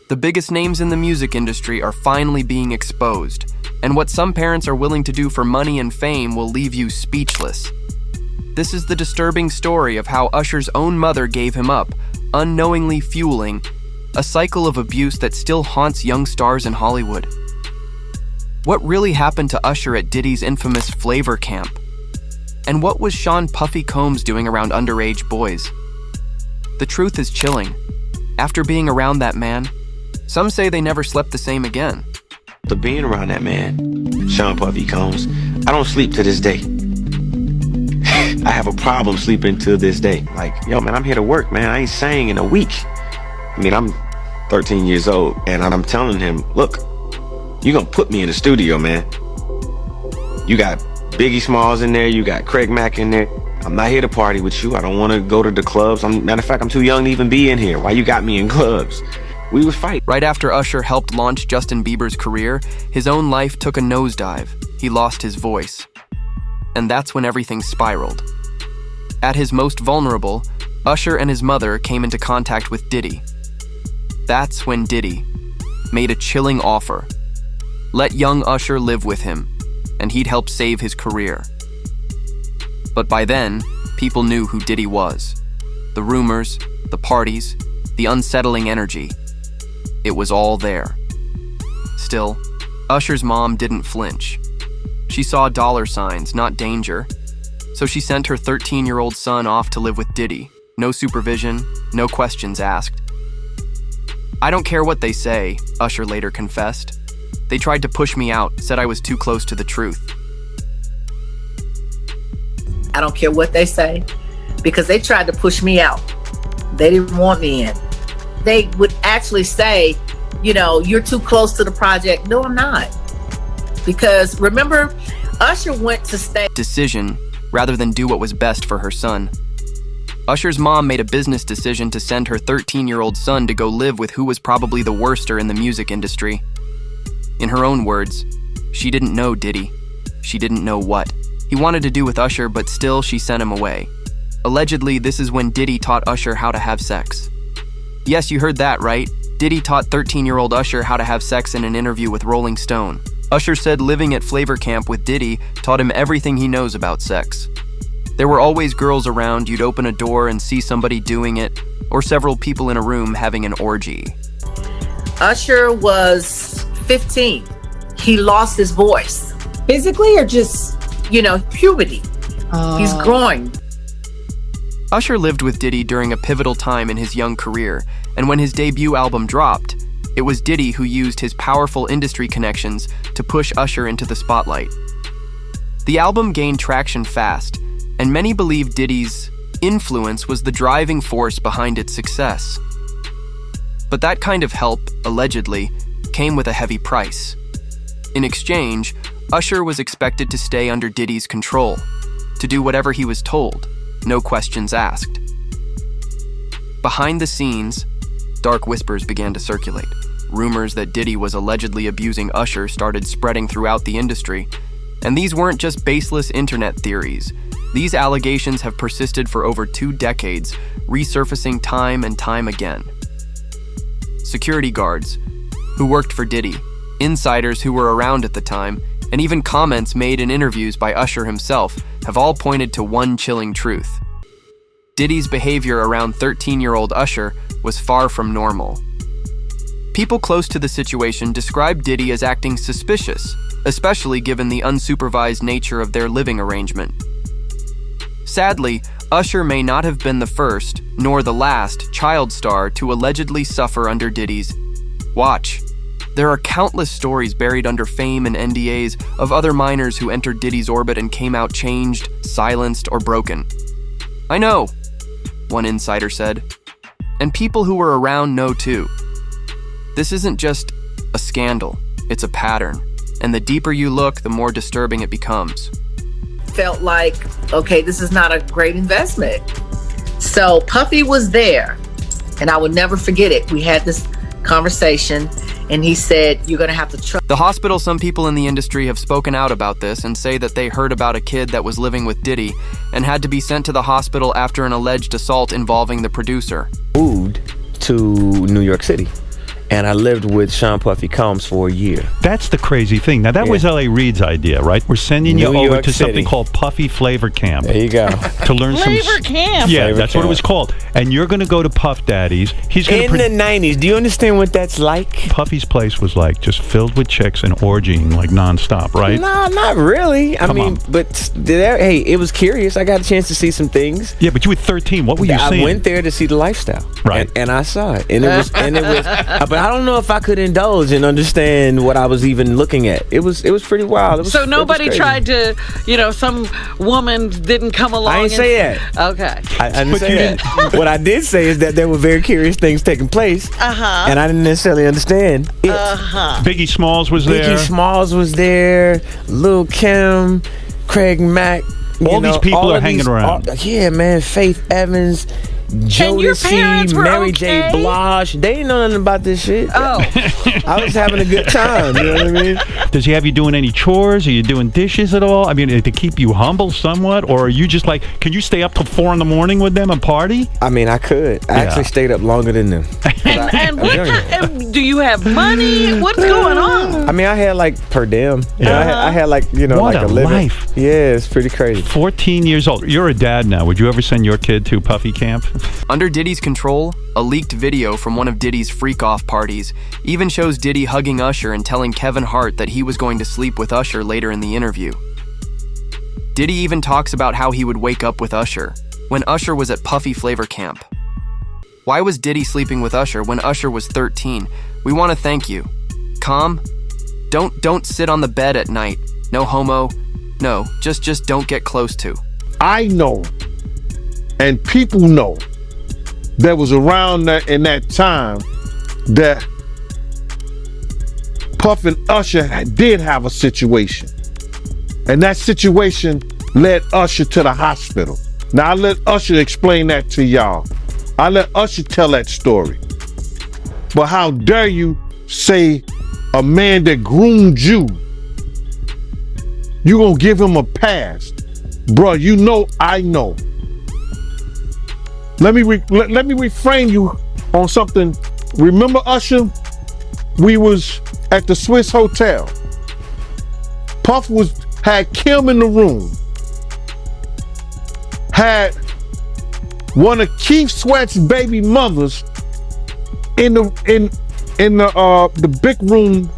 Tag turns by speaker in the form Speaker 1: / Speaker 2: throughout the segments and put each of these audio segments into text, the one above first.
Speaker 1: The biggest names in the music industry are finally being exposed, and what some parents are willing to do for money and fame will leave you speechless. This is the disturbing story of how Usher's own mother gave him up, unknowingly fueling a cycle of abuse that still haunts young stars in Hollywood. What really happened to Usher at Diddy's infamous Flavor Camp? And what was Sean Puffy Combs doing around underage boys? The truth is chilling. After being around that man, some say they never slept the same again.
Speaker 2: After being around that man, Sean Puffy Combs, I don't sleep to this day. I have a problem sleeping to this day. Like, yo, man, I'm here to work, man. I ain't sang in a week. I mean, I'm 13 years old, and I'm telling him, look, you're gonna put me in the studio, man. You got Biggie Smalls in there, you got Craig Mack in there. I'm not here to party with you. I don't want to go to the clubs. Matter of fact, I'm too young to even be in here. Why you got me in clubs? We would fight.
Speaker 1: Right after Usher helped launch Justin Bieber's career, his own life took a nosedive. He lost his voice. And that's when everything spiraled. At his most vulnerable, Usher and his mother came into contact with Diddy. That's when Diddy made a chilling offer. Let young Usher live with him, and he'd help save his career. But by then, people knew who Diddy was. The rumors, the parties, the unsettling energy. It was all there. Still, Usher's mom didn't flinch. She saw dollar signs, not danger. So she sent her 13-year-old son off to live with Diddy. No supervision, no questions asked. I don't care what they say, Usher later confessed. They tried to push me out, said I was too close to the truth.
Speaker 3: I don't care what they say, because they tried to push me out. They didn't want me in. They would actually say, you know, you're too close to the project. No, I'm not. Because remember, Usher went to stay.
Speaker 1: Decision, rather than do what was best for her son. Usher's mom made a business decision to send her 13-year-old son to go live with who was probably the worster in the music industry. In her own words, she didn't know Diddy. She didn't know what he wanted to do with Usher, but still she sent him away. Allegedly, this is when Diddy taught Usher how to have sex. Yes, you heard that right. Diddy taught 13-year-old Usher how to have sex in an interview with Rolling Stone. Usher said living at Flavor Camp with Diddy taught him everything he knows about sex. There were always girls around. You'd open a door and see somebody doing it, or several people in a room having an orgy.
Speaker 3: Usher was 15. He lost his voice.
Speaker 4: Physically or just,
Speaker 3: puberty. He's growing.
Speaker 1: Usher lived with Diddy during a pivotal time in his young career, and when his debut album dropped, it was Diddy who used his powerful industry connections to push Usher into the spotlight. The album gained traction fast, and many believe Diddy's influence was the driving force behind its success. But that kind of help, allegedly, came with a heavy price. In exchange, Usher was expected to stay under Diddy's control, to do whatever he was told, no questions asked. Behind the scenes, dark whispers began to circulate. Rumors that Diddy was allegedly abusing Usher started spreading throughout the industry, and these weren't just baseless internet theories. These allegations have persisted for over 2 decades, resurfacing time and time again. Security guards who worked for Diddy, insiders who were around at the time, and even comments made in interviews by Usher himself have all pointed to one chilling truth. Diddy's behavior around 13-year-old Usher was far from normal. People close to the situation described Diddy as acting suspicious, especially given the unsupervised nature of their living arrangement. Sadly, Usher may not have been the first, nor the last, child star to allegedly suffer under Diddy's watch. There are countless stories buried under fame and NDAs of other minors who entered Diddy's orbit and came out changed, silenced, or broken. I know, one insider said, and people who were around know too. This isn't just a scandal, it's a pattern, and the deeper you look, the more disturbing it becomes.
Speaker 3: Felt like, okay, this is not a great investment. So Puffy was there, and I will never forget it. We had this conversation, and he said, you're gonna have to trust.
Speaker 1: The hospital, some people in the industry have spoken out about this and say that they heard about a kid that was living with Diddy and had to be sent to the hospital after an alleged assault involving the producer.
Speaker 2: Moved to New York City, and I lived with Sean Puffy Combs for a year.
Speaker 4: That's the crazy thing. Now, that was L.A. Reid's idea, right? We're sending you
Speaker 2: New
Speaker 4: over
Speaker 2: York
Speaker 4: to
Speaker 2: City.
Speaker 4: something called Puffy Flavor Camp.
Speaker 2: There you go.
Speaker 4: To learn
Speaker 5: Flavor Camp.
Speaker 4: Yeah,
Speaker 2: Flavor
Speaker 4: that's what it
Speaker 2: Camp.
Speaker 4: was called. And you're going to go to Puff Daddy's. He's going
Speaker 2: In the 90s, do you understand what that's like?
Speaker 4: Puffy's place was like just filled with chicks and orgying like nonstop, right?
Speaker 2: Nah, not really. I
Speaker 4: Come
Speaker 2: mean,
Speaker 4: on.
Speaker 2: but hey, it was curious. I got a chance to see some things.
Speaker 4: Yeah, but you were 13. What were you
Speaker 2: I
Speaker 4: seeing?
Speaker 2: went there to see the lifestyle,
Speaker 4: Right.
Speaker 2: And I saw it, and it was, but I don't know if I could indulge and understand what I was even looking at. It was pretty wild.
Speaker 5: So nobody tried to, some woman didn't come along.
Speaker 2: I didn't say that.
Speaker 5: Okay.
Speaker 2: I didn't
Speaker 4: But
Speaker 2: say
Speaker 4: you
Speaker 2: that. What I did say is that there were very curious things taking place, and I didn't necessarily understand it.
Speaker 4: Biggie Smalls was there.
Speaker 2: Biggie Smalls was there. Lil' Kim, Craig Mack.
Speaker 4: All these people are hanging around.
Speaker 2: Yeah, man. Faith Evans,
Speaker 5: your parents
Speaker 2: Jodeci,
Speaker 5: were
Speaker 2: Mary
Speaker 5: okay?
Speaker 2: J. Blige. They didn't know nothing about this shit.
Speaker 5: Oh.
Speaker 2: I was having a good time. You know what I mean?
Speaker 4: Does he have you doing any chores? Are you doing dishes at all? I mean, to keep you humble somewhat? Or are you just like, can you stay up till 4 a.m. with them and party?
Speaker 2: I mean, I could. I actually stayed up longer than them.
Speaker 5: And do you have money? What's going on?
Speaker 2: I mean, I had like per diem.
Speaker 4: Yeah.
Speaker 2: I had like,
Speaker 4: What
Speaker 2: like
Speaker 4: a
Speaker 2: a living.
Speaker 4: life.
Speaker 2: Yeah, it's pretty crazy.
Speaker 4: 14 years old. You're a dad now. Would you ever send your kid to Puffy Camp?
Speaker 1: Under Diddy's control, a leaked video from one of Diddy's freak-off parties even shows Diddy hugging Usher and telling Kevin Hart that he was going to sleep with Usher later in the interview. Diddy even talks about how he would wake up with Usher when Usher was at Puffy Flavor Camp. Why was Diddy sleeping with Usher when Usher was 13? We want to thank you. Calm. Don't sit on the bed at night. No homo. No, just don't get close to.
Speaker 6: I know, and people know, that was around that in that time that Puff and Usher did have a situation. And that situation led Usher to the hospital. Now I let Usher explain that to y'all. I let Usher tell that story. But how dare you say a man that groomed you, you gonna give him a pass? Bruh, you know I know. Let me reframe you on something. Remember Usher? We was at the Swiss Hotel. Puff had Kim in the room. Had one of Keith Sweat's baby mothers in the big room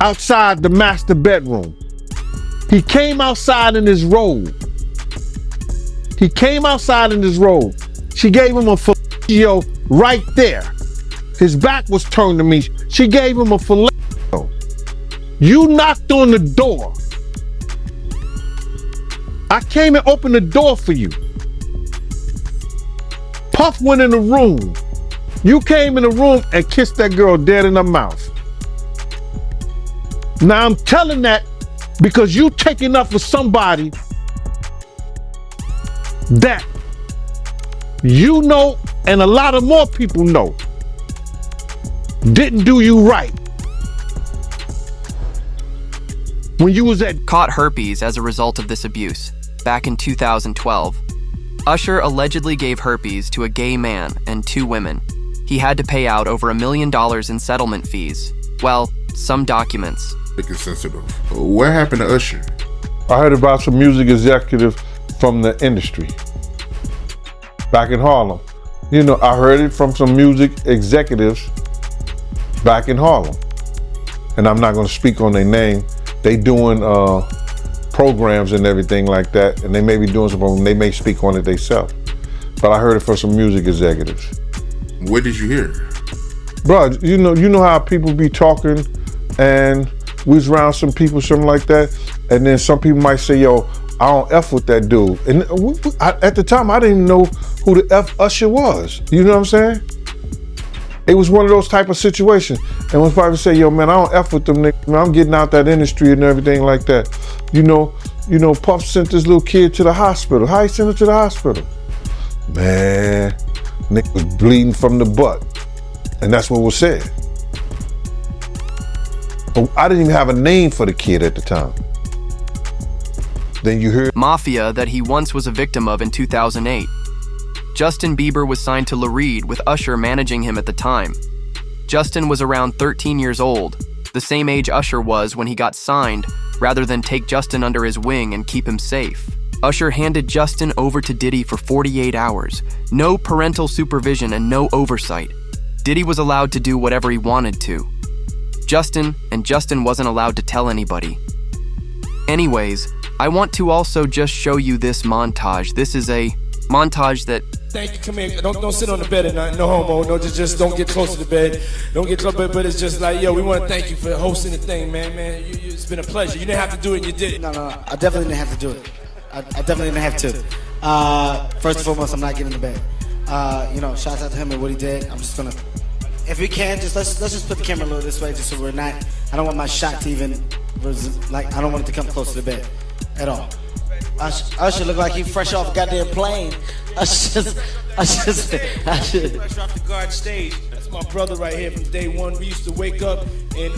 Speaker 6: outside the master bedroom. He came outside in his robe. She gave him a fellatio right there. His back was turned to me. She gave him a fellatio. You knocked on the door. I came and opened the door for you. Puff went in the room. You came in the room and kissed that girl dead in her mouth. Now I'm telling that because you taking up for somebody that you know and a lot of more people know didn't do you right when you was at
Speaker 1: Caught herpes as a result of this abuse. Back in 2012, Usher allegedly gave herpes to a gay man and 2 women. He had to pay out over $1 million in settlement fees. Well, some documents.
Speaker 7: It's sensitive. What happened to Usher?
Speaker 6: I heard about some music executive from the industry back in Harlem. You know, I heard it from some music executives back in Harlem. And I'm not going to speak on their name. They doing programs and everything like that, and they may be doing something, they may speak on it themselves. But I heard it from some music executives.
Speaker 7: What did you hear?
Speaker 6: Bro, you know how people be talking and we was around some people, something like that, and then some people might say, yo, I don't F with that dude. And at the time, I didn't even know who the F Usher was. You know what I'm saying? It was one of those type of situations. And when people say, yo, man, I don't F with them niggas, man, I'm getting out that industry and everything like that. You know, Puff sent this little kid to the hospital. How he sent her to the hospital? Man, nigga was bleeding from the butt. And that's what was said. But I didn't even have a name for the kid at the time. Then you heard
Speaker 1: Mafia that he once was a victim of in 2008. Justin Bieber was signed to Lil Reed with Usher managing him at the time. Justin was around 13 years old, the same age Usher was when he got signed, rather than take Justin under his wing and keep him safe. Usher handed Justin over to Diddy for 48 hours, no parental supervision and no oversight. Diddy was allowed to do whatever he wanted to. Justin wasn't allowed to tell anybody. Anyways, I want to also just show you this montage. This is a montage that...
Speaker 8: Thank you, come here. Don't sit on the bed at night. No homo. No, just don't get close to the bed. Don't get close, but it's just like, yo, we want to thank you for hosting the thing, man. It's been a pleasure. You didn't have to do it, and you did it.
Speaker 9: No, I definitely didn't have to do it. I definitely didn't have to. First and foremost, I'm not getting in the bed. Shouts out to him and what he did. I'm just gonna, if we can, let's just put the camera a little this way, just so we're not. I don't want my shot to even, I don't want it to come close to the bed at all. Usher look like he fresh off a goddamn plane. Fresh off
Speaker 8: the garden stage. That's my brother right here from day one. We used to wake up and,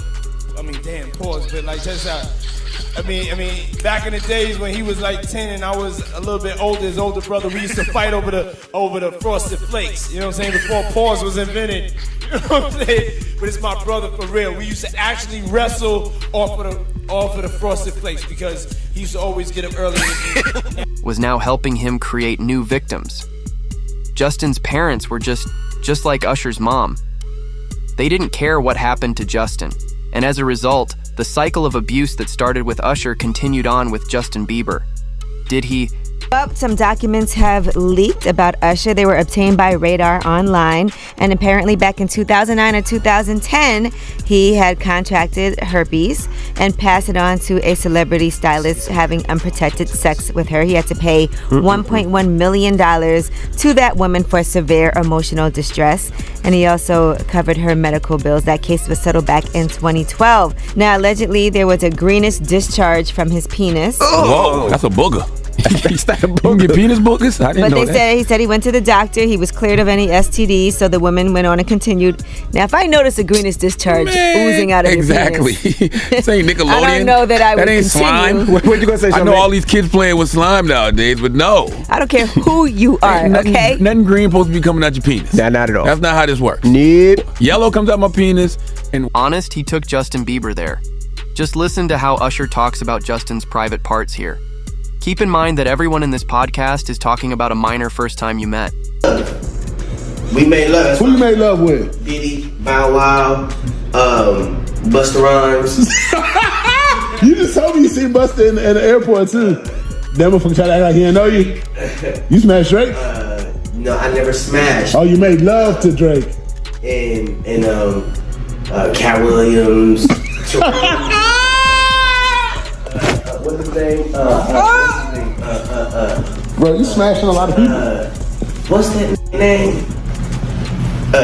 Speaker 8: pause, but like that's how. Back in the days when he was like 10 and I was a little bit older, his older brother, we used to fight over the Frosted Flakes. You know what I'm saying? Before pause was invented. You know what I'm saying? But it's my brother for real. We used to actually wrestle off of the Frosted Flakes because he used to always get up early.
Speaker 1: was now helping him create new victims. Justin's parents were just like Usher's mom. They didn't care what happened to Justin, and as a result, the cycle of abuse that started with Usher continued on with Justin Bieber. Did he?
Speaker 10: Some documents have leaked about Usher. They were obtained by Radar Online, and apparently back in 2009 or 2010, he had contracted herpes and passed it on to a celebrity stylist having unprotected sex with her. He had to pay $1.1 million to that woman for severe emotional distress, and he also covered her medical bills. That case was settled back in 2012. Now, allegedly, there was a greenish discharge from his penis.
Speaker 11: Whoa, that's a booger. You can get penis boogers? I didn't know that.
Speaker 10: He said he went to the doctor. He was cleared of any STDs, so the woman went on and continued. Now, if I notice a greenish discharge oozing out of your penis,
Speaker 11: this ain't Nickelodeon.
Speaker 10: I don't know that I would
Speaker 11: ain't
Speaker 10: continue.
Speaker 11: slime. What you gonna say? I know all these kids playing with slime nowadays, but no.
Speaker 10: I don't care who you are, okay?
Speaker 11: Nothing green supposed to be coming out your penis.
Speaker 12: Nah, not at all.
Speaker 11: That's not how this works.
Speaker 12: Nope.
Speaker 11: Yellow comes out my penis. And
Speaker 1: honest, he took Justin Bieber there. Just listen to how Usher talks about Justin's private parts here. Keep in mind that everyone in this podcast is talking about a minor first time you met.
Speaker 12: We made love.
Speaker 6: Who you made love with?
Speaker 12: Diddy, Bow Wow, Busta Rhymes.
Speaker 6: You just told me you seen Busta in the airport too. That motherfucker tried to act like he didn't know you. You smashed Drake?
Speaker 12: No, I never smashed.
Speaker 6: Oh, you made love to Drake.
Speaker 12: And Cat Williams. What's his name?
Speaker 6: Bro, you smashing a lot of people.
Speaker 12: What's that name?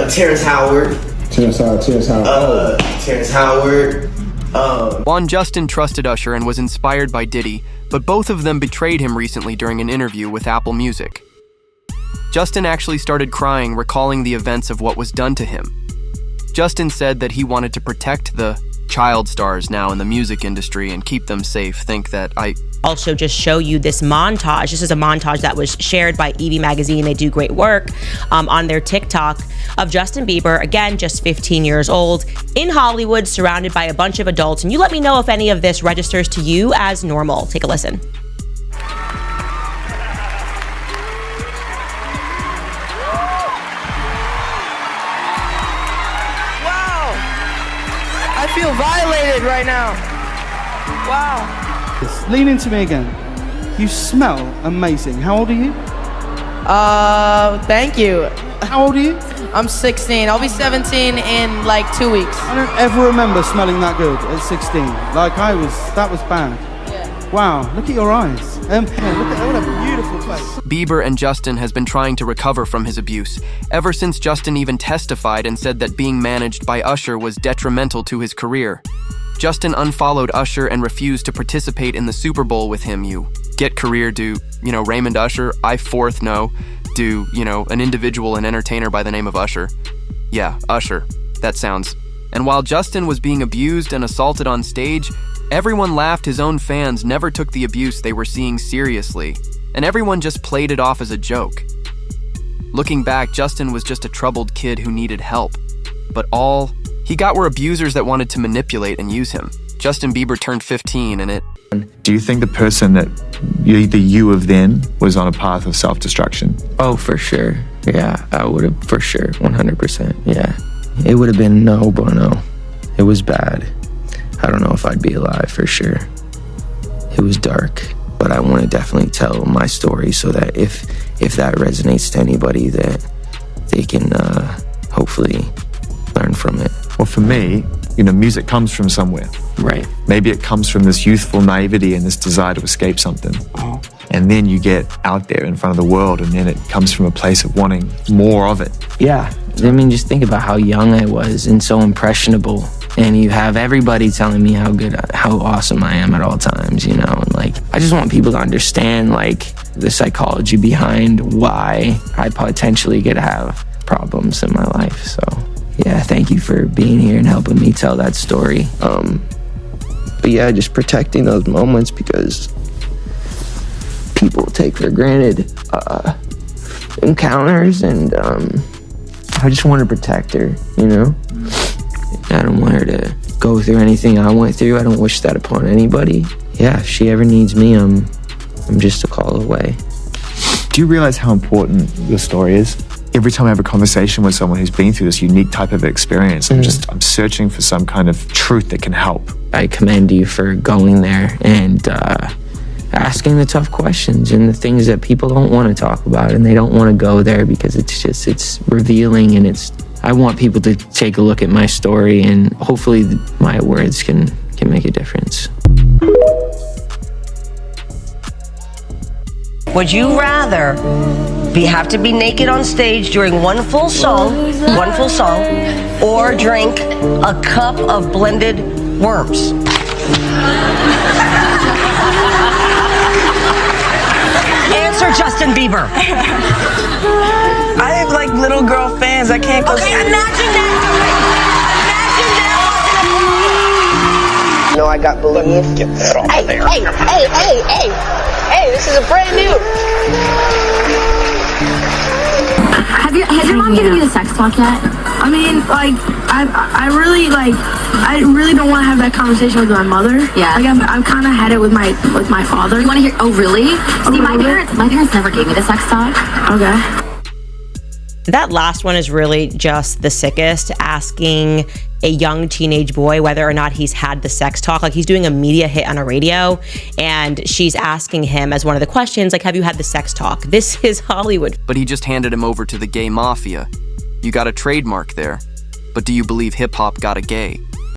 Speaker 12: Terrence Howard.
Speaker 6: Terrence Howard.
Speaker 1: Juan Justin trusted Usher and was inspired by Diddy, but both of them betrayed him recently during an interview with Apple Music. Justin actually started crying, recalling the events of what was done to him. Justin said that he wanted to protect the child stars now in the music industry and keep them safe. Think that I
Speaker 13: also just show you this montage. This is a montage that was shared by Evie Magazine. They do great work on their TikTok of Justin Bieber, again, just 15 years old, in Hollywood, surrounded by a bunch of adults. And you let me know if any of this registers to you as normal. Take a listen.
Speaker 14: I feel violated right now. Wow.
Speaker 15: Lean into me again. You smell amazing. How old are you?
Speaker 14: Thank you.
Speaker 15: How old are you?
Speaker 14: I'm 16. I'll be 17 in like 2 weeks.
Speaker 15: I don't ever remember smelling that good at 16. Like that was bad.
Speaker 14: Yeah.
Speaker 15: Wow, look at your eyes. Look at what a beautiful place.
Speaker 1: Bieber and Justin has been trying to recover from his abuse, ever since Justin even testified and said that being managed by Usher was detrimental to his career. Justin unfollowed Usher and refused to participate in the Super Bowl with him. You get career, do, Raymond Usher, I fourth know, do, an individual and entertainer by the name of Usher. Yeah, Usher, that sounds. And while Justin was being abused and assaulted on stage, everyone laughed. His own fans never took the abuse they were seeing seriously, and everyone just played it off as a joke. Looking back, Justin was just a troubled kid who needed help. but all he got were abusers that wanted to manipulate and use him. Justin Bieber turned 15 and it...
Speaker 16: Do you think the person that the you of then was on a path of self-destruction?
Speaker 17: Oh, for sure. Yeah, I would have, for sure, 100%. Yeah. It would have been no bueno. It was bad. I don't know if I'd be alive, for sure. It was dark, but I want to definitely tell my story so that if that resonates to anybody, that they can hopefully learn from it.
Speaker 16: Well, for me, you know, music comes from somewhere.
Speaker 17: Right.
Speaker 16: Maybe it comes from this youthful naivety and this desire to escape something.
Speaker 17: Oh.
Speaker 16: And then you get out there in front of the world, and then it comes from a place of wanting more of it.
Speaker 17: Yeah. I mean, just think about how young I was and so impressionable. And you have everybody telling me how awesome I am at all times, you know? And like, I just want people to understand, like, the psychology behind why I potentially could have problems in my life. So, yeah, thank you for being here and helping me tell that story. But yeah, just protecting those moments, because people take for granted encounters, and I just want to protect her, you know? I don't want her to go through anything I went through. I don't wish that upon anybody. Yeah, if she ever needs me, I'm just a call away.
Speaker 16: Do you realize how important your story is? Every time I have a conversation with someone who's been through this unique type of experience, I'm searching for some kind of truth that can help.
Speaker 17: I commend you for going there and asking the tough questions and the things that people don't want to talk about, and they don't want to go there because it's revealing, and I want people to take a look at my story, and hopefully my words can make a difference.
Speaker 18: Would you rather have to be naked on stage during one full song, or drink a cup of blended worms? Answer, Justin Bieber.
Speaker 14: I have like little girl fans. I can't go.
Speaker 18: Okay, imagine that.
Speaker 12: No, I got believed. Get that off there. Hey, this is a brand new.
Speaker 19: Has your mom given you the sex talk yet? I mean, like, I really don't want to have that conversation with my mother. Yeah. Like, I've kind of had it with my father. You want to hear? Oh, really? See, my parents never gave me the sex talk. Okay.
Speaker 13: That last one is really just the sickest, asking a young teenage boy whether or not he's had the sex talk. Like, he's doing a media hit on a radio, and she's asking him as one of the questions, like, have you had the sex talk? This is Hollywood.
Speaker 1: But he just handed him over to the gay mafia. You got a trademark there. But do you believe hip-hop got a gay?